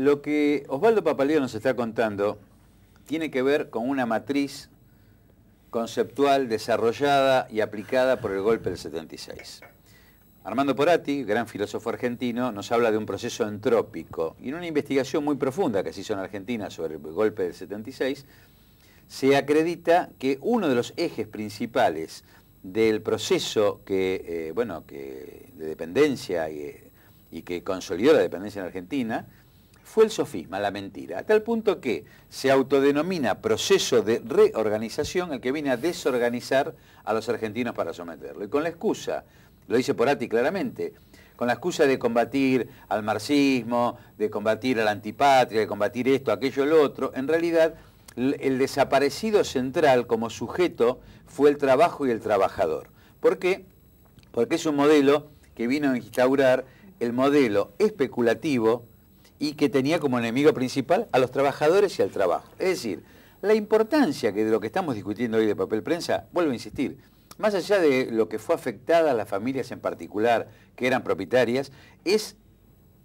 Lo que Osvaldo Papaleo nos está contando tiene que ver con una matriz conceptual desarrollada y aplicada por el golpe del 76. Armando Porati, gran filósofo argentino, nos habla de un proceso entrópico y en una investigación muy profunda que se hizo en Argentina sobre el golpe del 76, se acredita que uno de los ejes principales del proceso de dependencia y que consolidó la dependencia en Argentina fue el sofisma, la mentira, a tal punto que se autodenomina proceso de reorganización el que viene a desorganizar a los argentinos para someterlo. Y con la excusa, lo dice Porati claramente, con la excusa de combatir al marxismo, de combatir a la antipatria, de combatir esto, aquello, lo otro, en realidad el desaparecido central como sujeto fue el trabajo y el trabajador. ¿Por qué? Porque es un modelo que vino a instaurar el modelo especulativo y que tenía como enemigo principal a los trabajadores y al trabajo. Es decir, la importancia que de lo que estamos discutiendo hoy de papel prensa, vuelvo a insistir, más allá de lo que fue afectada a las familias en particular, que eran propietarias, es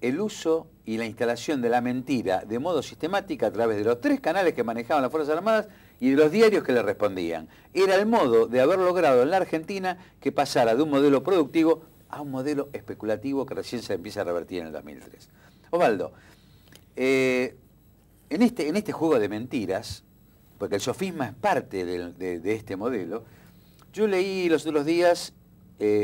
el uso y la instalación de la mentira de modo sistemático a través de los 3 canales que manejaban las Fuerzas Armadas y de los diarios que le respondían. Era el modo de haber logrado en la Argentina que pasara de un modelo productivo a un modelo especulativo que recién se empieza a revertir en el 2003. Osvaldo, en este juego de mentiras, porque el sofisma es parte de este modelo, yo leí los otros días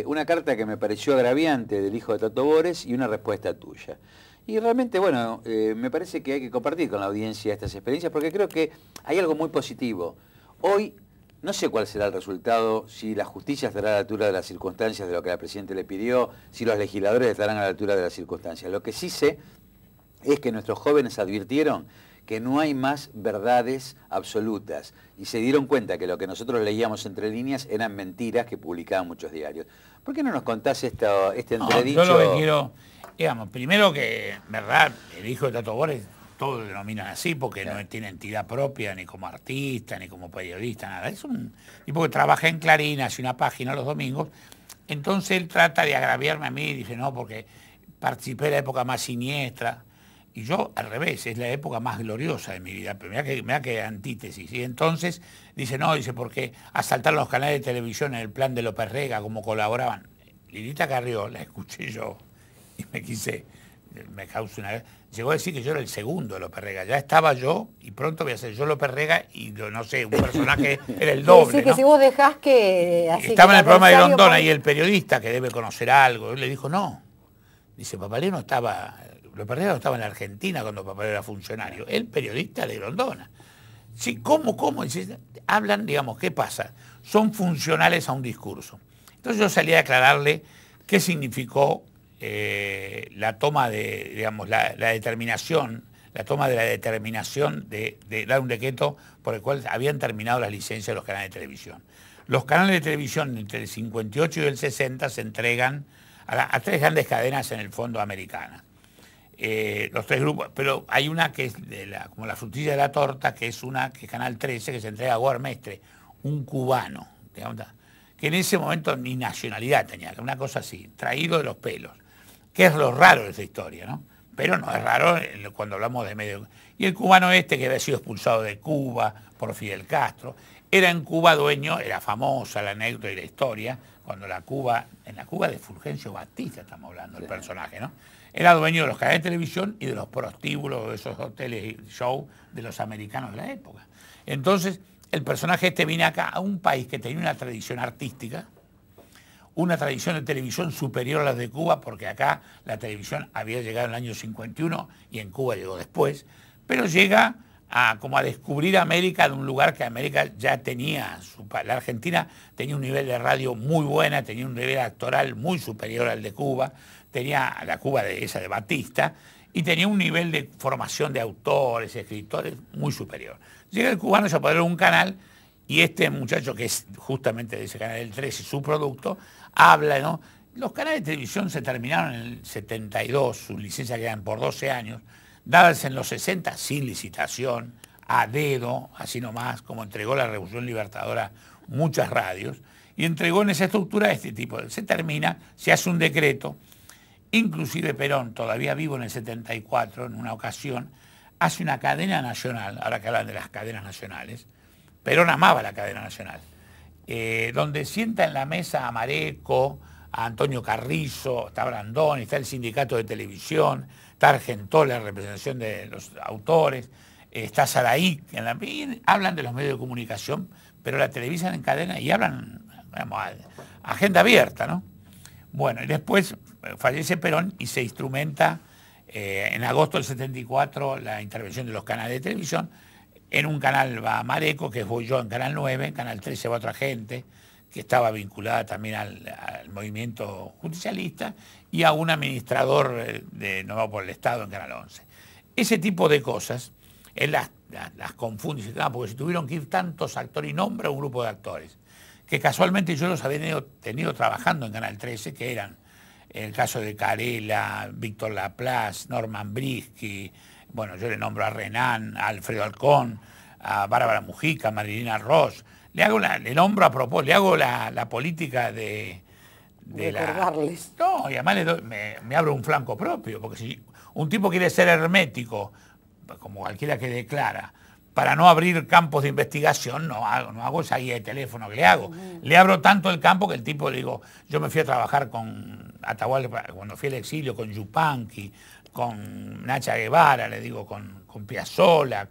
una carta que me pareció agraviante del hijo de Tato Bores y una respuesta tuya. Y realmente, bueno, me parece que hay que compartir con la audiencia estas experiencias porque creo que hay algo muy positivo. Hoy, no sé cuál será el resultado, si la justicia estará a la altura de las circunstancias de lo que la Presidenta le pidió, si los legisladores estarán a la altura de las circunstancias. Lo que sí sé es que nuestros jóvenes advirtieron que no hay más verdades absolutas y se dieron cuenta que lo que nosotros leíamos entre líneas eran mentiras que publicaban muchos diarios. ¿Por qué no nos contás este entredicho? Yo lo que quiero, digamos, primero que, verdad, el hijo de Tato Bores, todos lo denominan así porque claro, no tiene entidad propia, ni como artista, ni como periodista, nada. Es un tipo que trabaja en Clarín, hace una página los domingos, entonces él trata de agraviarme a mí, dice, no, porque participé en la época más siniestra. Y yo, al revés, es la época más gloriosa de mi vida, pero mirá que antítesis. Y entonces, dice, no, dice, porque asaltaron los canales de televisión en el plan de López Rega, como colaboraban. Lilita Carrió, la escuché yo, y me causó una... Llegó a decir que yo era el segundo de López Rega. Ya estaba yo, y pronto voy a ser yo López Rega, y no sé, un personaje era el doble, que ¿no? si vos dejás que... Estaba en el programa de Grondona, y el periodista, que debe conocer algo, él le dijo, no. Dice, Papaleo no estaba... López Rega no estaba en la Argentina cuando Papaleo era funcionario, el periodista de Grondona. Sí, ¿cómo? Hablan, digamos, ¿qué pasa? Son funcionales a un discurso. Entonces yo salí a aclararle qué significó la toma de, digamos, la determinación, la toma de la determinación de dar un decreto por el cual habían terminado las licencias de los canales de televisión. Los canales de televisión entre el 58 y el 60 se entregan a 3 grandes cadenas en el fondo americanas. Los 3 grupos, pero hay una que es como la frutilla de la torta, que es una que es Canal 13, que se entrega a Guar Mestre, un cubano, digamos, que en ese momento ni nacionalidad tenía, una cosa así, traído de los pelos, que es lo raro de esta historia, ¿no? Pero no es raro cuando hablamos de medio. Y el cubano este, que había sido expulsado de Cuba por Fidel Castro, era en Cuba dueño, era famosa la anécdota y la historia, cuando en la Cuba de Fulgencio Batista estamos hablando, el personaje, ¿no? Era dueño de los canales de televisión y de los prostíbulos, de esos hoteles y show de los americanos de la época. Entonces, el personaje este viene acá a un país que tenía una tradición artística, una tradición de televisión superior a la de Cuba, porque acá la televisión había llegado en el año 51 y en Cuba llegó después, pero llega como a descubrir América de un lugar que América ya tenía. La Argentina tenía un nivel de radio muy buena, tenía un nivel actoral muy superior al de Cuba, tenía la Cuba esa de Batista, y tenía un nivel de formación de autores, escritores muy superior. Llega el cubano, se apoderó de un canal, y este muchacho, que es justamente de ese canal del 13, su producto, habla, ¿no? Los canales de televisión se terminaron en el 72, sus licencias quedan por 12 años, dadas en los 60 sin licitación, a dedo, así nomás, como entregó la Revolución Libertadora muchas radios, y entregó en esa estructura este tipo. Se termina, se hace un decreto, Inclusive Perón, todavía vivo en el 74, en una ocasión, hace una cadena nacional, ahora que hablan de las cadenas nacionales, Perón amaba la cadena nacional, donde sienta en la mesa a Mareco, a Antonio Carrizo, está Brandoni, está el sindicato de televisión, está Argentola, la representación de los autores, está Saraí, y hablan de los medios de comunicación, pero la televisan en cadena y hablan, digamos, agenda abierta, ¿no? Bueno, y después fallece Perón y se instrumenta en agosto del 74 la intervención de los canales de televisión. En un canal va Mareco, que voy yo en Canal 9, en Canal 13 va otra gente, que estaba vinculada también al movimiento justicialista, y a un administrador de Nuevo por el Estado en Canal 11. Ese tipo de cosas, él las confunde y dice, porque si tuvieron que ir tantos actores, y nombra un grupo de actores, que casualmente yo los había tenido trabajando en Canal 13, que eran, en el caso de Carela, Víctor Laplace, Norman Brisky, bueno, yo le nombro a Renan, a Alfredo Alcón, a Bárbara Mujica, a Marilina Ross, le nombro a propósito, le hago la política de recordarles. No, y además me abro un flanco propio, porque si un tipo quiere ser hermético, como cualquiera que declara, para no abrir campos de investigación, no hago esa guía de teléfono que le hago. Le abro tanto el campo que el tipo, le digo, yo me fui a trabajar con Atahualpa, cuando fui al exilio, con Yupanqui, con Nacha Guevara, le digo, con Piazzolla,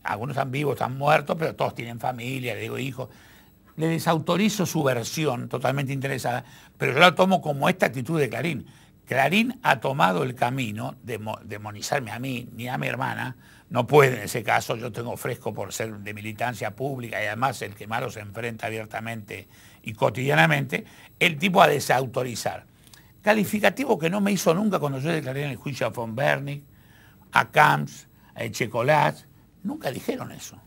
algunos están vivos, están muertos, pero todos tienen familia, le digo, hijos. Le desautorizo su versión, totalmente interesada, pero yo la tomo como esta actitud de Clarín. Clarín ha tomado el camino de demonizarme a mí, ni a mi hermana, no puede en ese caso, yo tengo fresco por ser de militancia pública y además el que más los enfrenta abiertamente y cotidianamente, el tipo a desautorizar. Calificativo que no me hizo nunca cuando yo declaré en el juicio a von Bernig, a Camps, a Echecolat, nunca dijeron eso.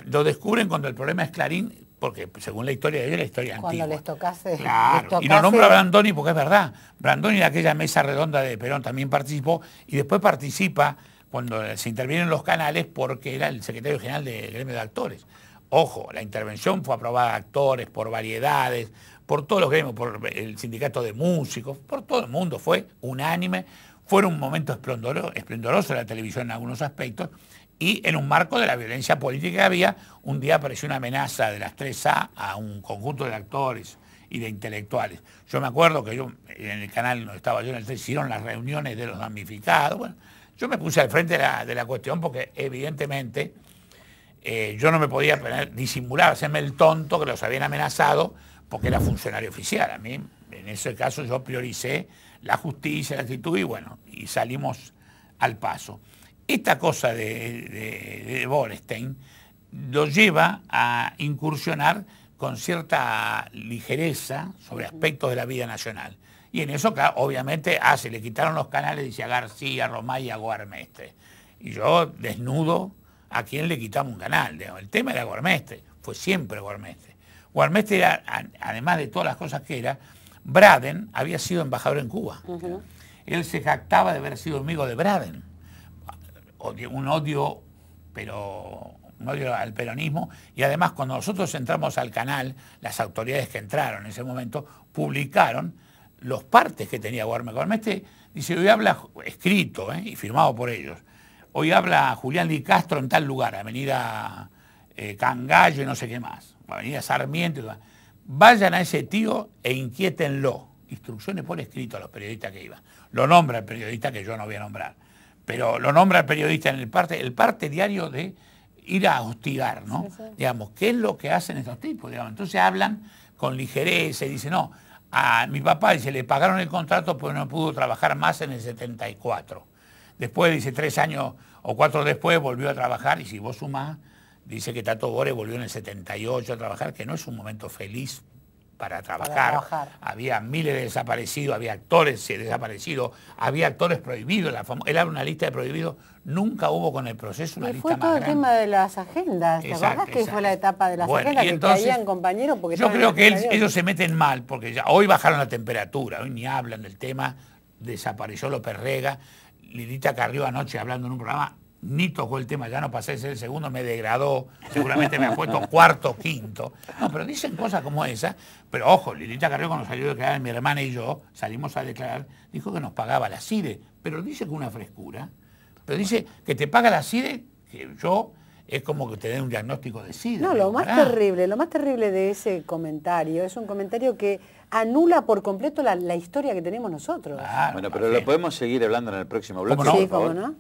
Lo descubren cuando el problema es Clarín, porque según la historia de ellos, la historia antigua. Cuando les tocase. Claro, y lo nombra Brandoni porque es verdad. Brandoni de aquella mesa redonda de Perón también participó y después participa cuando se intervienen los canales porque era el secretario general del gremio de actores. Ojo, la intervención fue aprobada de actores, por variedades, por todos los gremios, por el sindicato de músicos, por todo el mundo, fue unánime. Fue un momento esplendoroso de la televisión en algunos aspectos, y en un marco de la violencia política que había, un día apareció una amenaza de las 3A a un conjunto de actores y de intelectuales. Yo me acuerdo que yo, en el canal donde estaba yo, en el 3, hicieron las reuniones de los damnificados. Bueno, yo me puse al frente de la cuestión porque evidentemente yo no me podía disimular, hacerme el tonto que los habían amenazado porque era funcionario oficial. A mí, en ese caso, yo prioricé la justicia, la actitud y bueno, y salimos al paso. Esta cosa de Borenstein lo lleva a incursionar con cierta ligereza sobre aspectos de la vida nacional. Y en eso, claro, obviamente, le quitaron los canales, dice a García, a Romay y a Guarmestre. Y yo desnudo a quién le quitamos un canal. El tema era Guarmestre, fue siempre Guarmestre. Guarmestre era, además de todas las cosas que era, Braden había sido embajador en Cuba. Él se jactaba de haber sido amigo de Braden. Un odio al peronismo, y además cuando nosotros entramos al canal, las autoridades que entraron en ese momento publicaron los partes que tenía Guarmestre. Guarmestre dice, hoy habla, escrito y firmado por ellos, hoy habla Julián Di Castro en tal lugar, avenida Cangallo y no sé qué más, avenida Sarmiento y demás. Vayan a ese tío e inquiétenlo. Instrucciones por escrito a los periodistas que iban. Lo nombra el periodista que yo no voy a nombrar, pero lo nombra el periodista en el parte diario de ir a hostigar, ¿no? Sí, sí. Digamos, ¿qué es lo que hacen estos tipos? Digamos, entonces hablan con ligereza y dicen, no, a mi papá dice, le pagaron el contrato porque no pudo trabajar más en el 74. Después, dice, 3 años o 4 después volvió a trabajar, y si vos sumás, dice que Tato Bores volvió en el 78 a trabajar, que no es un momento feliz para trabajar. Había miles de desaparecidos, había actores desaparecidos, había actores prohibidos. Él habla una lista de prohibidos, nunca hubo con el proceso una lista más grande. Fue todo el tema de las agendas, ¿te acordás que fue la etapa de las agendas, que caían compañeros? Porque yo creo que ellos se meten mal, porque ya hoy bajaron la temperatura, hoy ni hablan del tema, desapareció López Rega, Lilita Carrió anoche hablando en un programa, ni tocó el tema, ya no pasé a ser el segundo, me degradó, seguramente me ha puesto cuarto, quinto. No, pero dicen cosas como esa. Pero ojo, Lilita Carrió cuando salió a declarar, mi hermana y yo salimos a declarar, dijo que nos pagaba la CIDE, pero dice con una frescura. Pero dice que te paga la CIDE, que yo... es como que te den un diagnóstico de SIDA. No, lo más terrible de ese comentario es un comentario que anula por completo la historia que tenemos nosotros. Claro, bueno, pero lo podemos seguir hablando en el próximo bloque. Sí, cómo no.